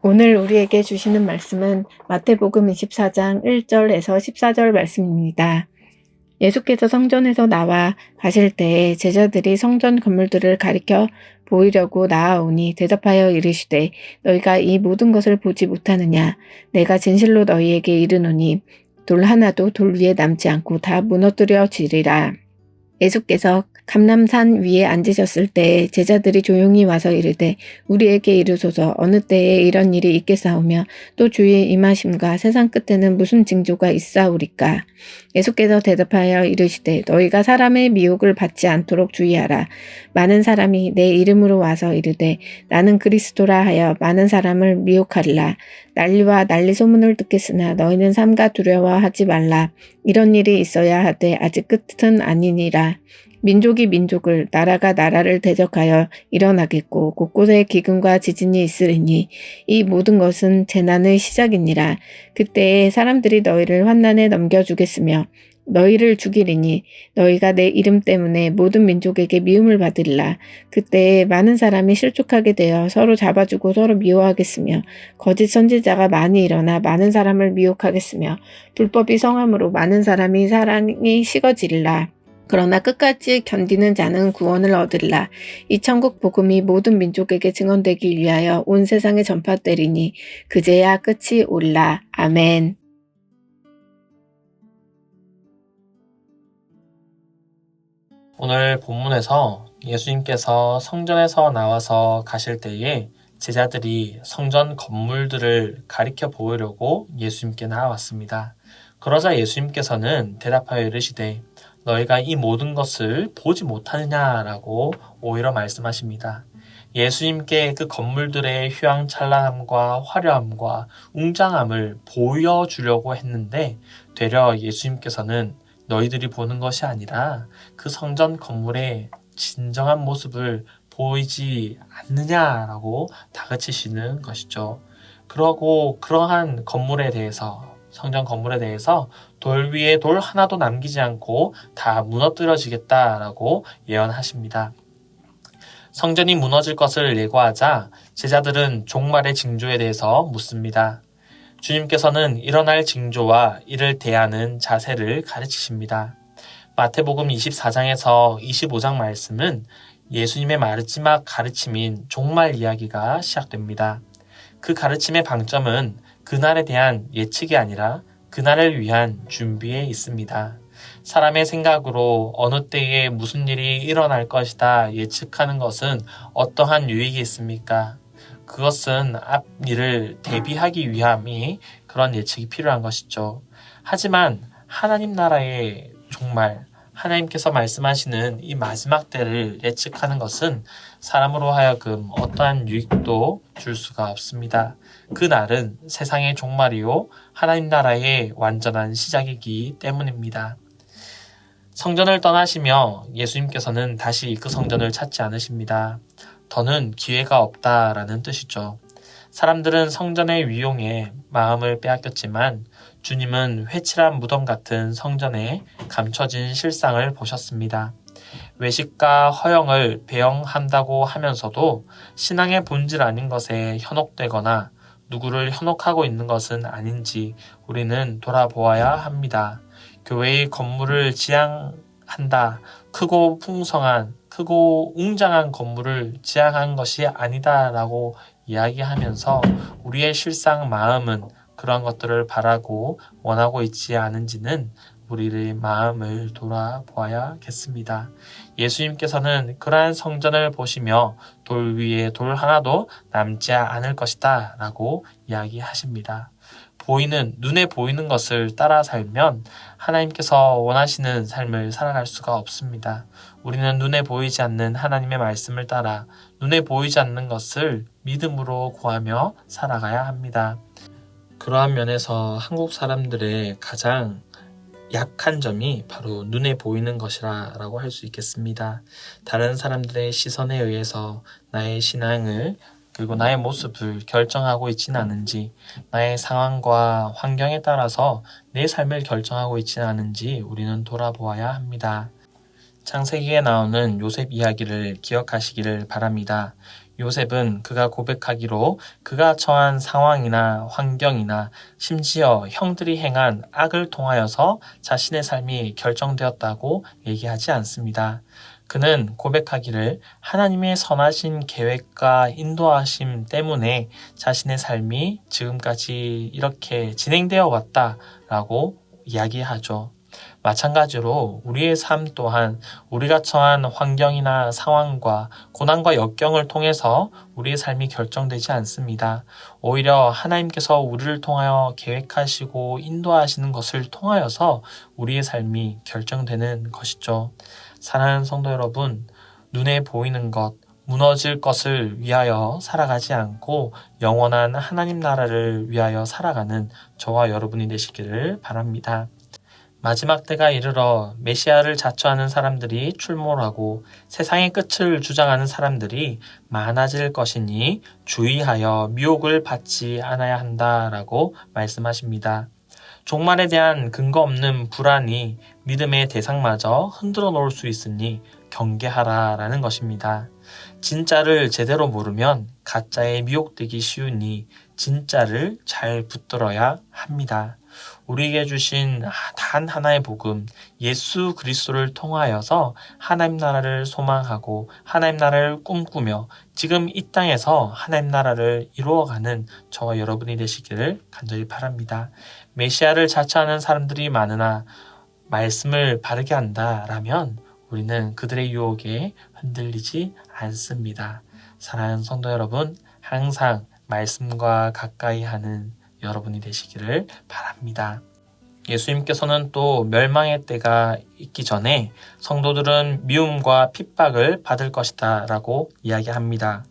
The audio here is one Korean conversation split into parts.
오늘 우리에게 주시는 말씀은 마태복음 24장 1절에서 14절 말씀입니다. 예수께서 성전에서 나와 가실 때에 제자들이 성전 건물들을 가리켜 보이려고 나아오니 대답하여 이르시되 너희가 이 모든 것을 보지 못하느냐? 내가 진실로 너희에게 이르노니 돌 하나도 돌 위에 남지 않고 다 무너뜨려지리라. 예수께서 감람산 위에 앉으셨을 때 제자들이 조용히 와서 이르되 우리에게 이르소서 어느 때에 이런 일이 있겠사오며 또 주의 임하심과 세상 끝에는 무슨 징조가 있사오리까. 예수께서 대답하여 이르시되 너희가 사람의 미혹을 받지 않도록 주의하라. 많은 사람이 내 이름으로 와서 이르되 나는 그리스도라 하여 많은 사람을 미혹하리라. 난리와 난리 소문을 듣겠으나 너희는 삼가 두려워하지 말라. 이런 일이 있어야 하되 아직 끝은 아니니라. 민족이 민족을 나라가 나라를 대적하여 일어나겠고 곳곳에 기근과 지진이 있으리니 이 모든 것은 재난의 시작이니라. 그때에 사람들이 너희를 환난에 넘겨주겠으며 너희를 죽이리니 너희가 내 이름 때문에 모든 민족에게 미움을 받으리라. 그때에 많은 사람이 실족하게 되어 서로 잡아주고 서로 미워하겠으며 거짓 선지자가 많이 일어나 많은 사람을 미혹하겠으며 불법이 성함으로 많은 사람이 사랑이 식어지리라. 그러나 끝까지 견디는 자는 구원을 얻으리라. 이 천국 복음이 모든 민족에게 증언되기 위하여 온 세상에 전파되리니 그제야 끝이 올라. 아멘. 오늘 본문에서 예수님께서 성전에서 나와서 가실 때에 제자들이 성전 건물들을 가리켜 보이려고 예수님께 나왔습니다. 그러자 예수님께서는 대답하여 이르시되 너희가 이 모든 것을 보지 못하느냐라고 오히려 말씀하십니다. 예수님께 그 건물들의 휘황찬란함과 화려함과 웅장함을 보여주려고 했는데 되려 예수님께서는 너희들이 보는 것이 아니라 그 성전 건물의 진정한 모습을 보이지 않느냐라고 다그치시는 것이죠. 그러고 그러한 건물에 대해서 성전 건물에 대해서 돌 위에 돌 하나도 남기지 않고 다 무너뜨려지겠다라고 예언하십니다. 성전이 무너질 것을 예고하자 제자들은 종말의 징조에 대해서 묻습니다. 주님께서는 일어날 징조와 이를 대하는 자세를 가르치십니다. 마태복음 24장에서 25장 말씀은 예수님의 마지막 가르침인 종말 이야기가 시작됩니다. 그 가르침의 방점은 그날에 대한 예측이 아니라 그날을 위한 준비에 있습니다. 사람의 생각으로 어느 때에 무슨 일이 일어날 것이다 예측하는 것은 어떠한 유익이 있습니까? 그것은 앞 일을 대비하기 위함이 그런 예측이 필요한 것이죠. 하지만 하나님 나라의 종말, 하나님께서 말씀하시는 이 마지막 때를 예측하는 것은 사람으로 하여금 어떠한 유익도 줄 수가 없습니다. 그 날은 세상의 종말이요 하나님 나라의 완전한 시작이기 때문입니다. 성전을 떠나시며 예수님께서는 다시 그 성전을 찾지 않으십니다. 더는 기회가 없다라는 뜻이죠. 사람들은 성전의 위용에 마음을 빼앗겼지만 주님은 회칠한 무덤 같은 성전에 감춰진 실상을 보셨습니다. 외식과 허영을 배영한다고 하면서도 신앙의 본질 아닌 것에 현혹되거나 누구를 현혹하고 있는 것은 아닌지 우리는 돌아보아야 합니다. 교회의 건물을 지향한다. 크고 풍성한, 크고 웅장한 건물을 지향한 것이 아니다라고 이야기하면서 우리의 실상 마음은 그런 것들을 바라고 원하고 있지 않은지는 우리의 마음을 돌아보아야겠습니다. 예수님께서는 그러한 성전을 보시며 돌 위에 돌 하나도 남지 않을 것이다 라고 이야기하십니다. 눈에 보이는 것을 따라 살면 하나님께서 원하시는 삶을 살아갈 수가 없습니다. 우리는 눈에 보이지 않는 하나님의 말씀을 따라 눈에 보이지 않는 것을 믿음으로 구하며 살아가야 합니다. 그러한 면에서 한국 사람들의 가장 약한 점이 바로 눈에 보이는 것이라고 할 수 있겠습니다. 다른 사람들의 시선에 의해서 나의 신앙을 그리고 나의 모습을 결정하고 있지는 않은지, 나의 상황과 환경에 따라서 내 삶을 결정하고 있지는 않은지 우리는 돌아보아야 합니다. 창세기에 나오는 요셉 이야기를 기억하시기를 바랍니다. 요셉은 그가 고백하기로 그가 처한 상황이나 환경이나 심지어 형들이 행한 악을 통하여서 자신의 삶이 결정되었다고 얘기하지 않습니다. 그는 고백하기를 하나님의 선하신 계획과 인도하심 때문에 자신의 삶이 지금까지 이렇게 진행되어 왔다라고 이야기하죠. 마찬가지로 우리의 삶 또한 우리가 처한 환경이나 상황과 고난과 역경을 통해서 우리의 삶이 결정되지 않습니다. 오히려 하나님께서 우리를 통하여 계획하시고 인도하시는 것을 통하여서 우리의 삶이 결정되는 것이죠. 사랑하는 성도 여러분, 눈에 보이는 것, 무너질 것을 위하여 살아가지 않고 영원한 하나님 나라를 위하여 살아가는 저와 여러분이 되시기를 바랍니다. 마지막 때가 이르러 메시아를 자처하는 사람들이 출몰하고 세상의 끝을 주장하는 사람들이 많아질 것이니 주의하여 미혹을 받지 않아야 한다라고 말씀하십니다. 종말에 대한 근거 없는 불안이 믿음의 대상마저 흔들어 놓을 수 있으니 경계하라라는 것입니다. 진짜를 제대로 모르면 가짜에 미혹되기 쉬우니 진짜를 잘 붙들어야 합니다. 우리에게 주신 단 하나의 복음, 예수 그리스도를 통하여서 하나님 나라를 소망하고 하나님 나라를 꿈꾸며 지금 이 땅에서 하나님 나라를 이루어가는 저와 여러분이 되시기를 간절히 바랍니다. 메시아를 자처하는 사람들이 많으나 말씀을 바르게 한다라면 우리는 그들의 유혹에 흔들리지 않습니다. 사랑하는 성도 여러분, 항상 말씀과 가까이 하는 여러분이 되시기를 바랍니다. 예수님께서는 또 멸망의 때가 있기 전에 성도들은 미움과 핍박을 받을 것이다 라고 이야기합니다.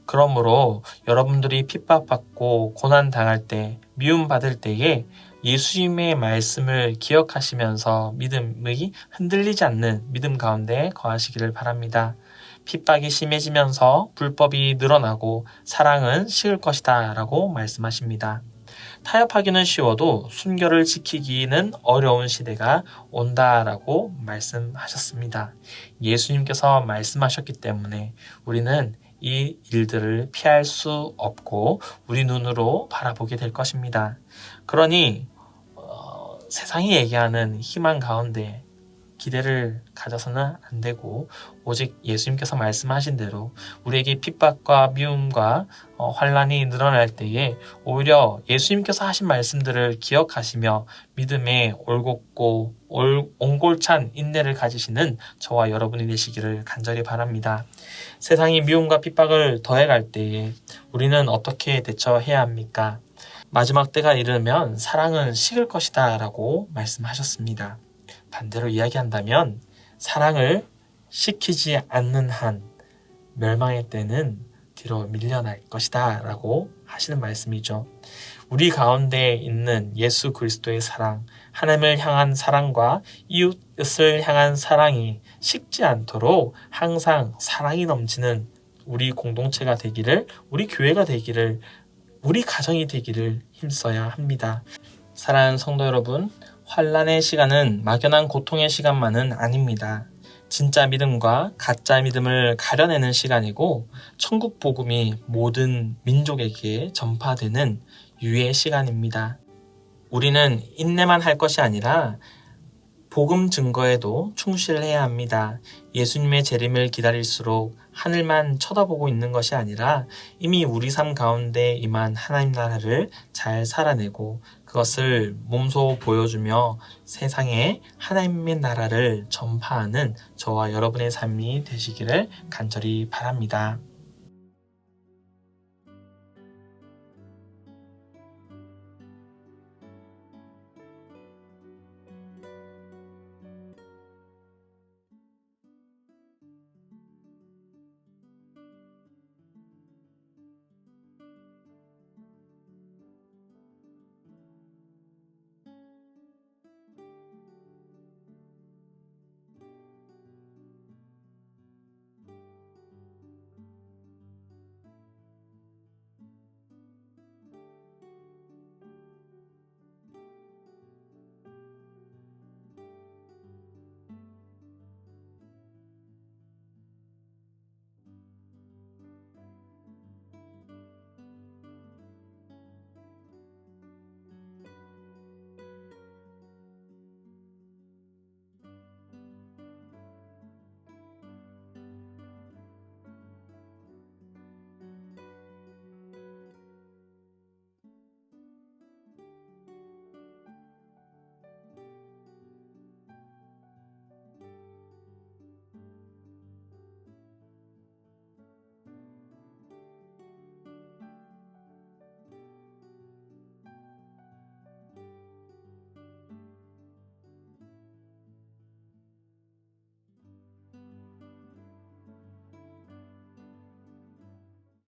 그러므로 여러분들이 핍박받고 고난당할 때, 미움받을 때에 예수님의 말씀을 기억하시면서 믿음이 흔들리지 않는 믿음 가운데 거하시기를 바랍니다. 핍박이 심해지면서 불법이 늘어나고 사랑은 식을 것이다 라고 말씀하십니다. 타협하기는 쉬워도 순결을 지키기는 어려운 시대가 온다라고 말씀하셨습니다. 예수님께서 말씀하셨기 때문에 우리는 이 일들을 피할 수 없고 우리 눈으로 바라보게 될 것입니다. 그러니 세상이 얘기하는 희망 가운데 기대를 가져서는 안 되고 오직 예수님께서 말씀하신 대로 우리에게 핍박과 미움과 환난이 늘어날 때에 오히려 예수님께서 하신 말씀들을 기억하시며 믿음에 올곧고 옹골찬 인내를 가지시는 저와 여러분이 되시기를 간절히 바랍니다. 세상이 미움과 핍박을 더해갈 때에 우리는 어떻게 대처해야 합니까? 마지막 때가 이르면 사랑은 식을 것이다 라고 말씀하셨습니다. 반대로 이야기한다면 사랑을 식히지 않는 한 멸망의 때는 뒤로 밀려날 것이다 라고 하시는 말씀이죠. 우리 가운데 있는 예수 그리스도의 사랑, 하나님을 향한 사랑과 이웃을 향한 사랑이 식지 않도록 항상 사랑이 넘치는 우리 공동체가 되기를, 우리 교회가 되기를, 우리 가정이 되기를 힘써야 합니다. 사랑하는 성도 여러분, 환난의 시간은 막연한 고통의 시간만은 아닙니다. 진짜 믿음과 가짜 믿음을 가려내는 시간이고 천국 복음이 모든 민족에게 전파되는 유의 시간입니다. 우리는 인내만 할 것이 아니라 복음 증거에도 충실해야 합니다. 예수님의 재림을 기다릴수록 하늘만 쳐다보고 있는 것이 아니라 이미 우리 삶 가운데 임한 하나님 나라를 잘 살아내고 그것을 몸소 보여주며 세상에 하나님의 나라를 전파하는 저와 여러분의 삶이 되시기를 간절히 바랍니다.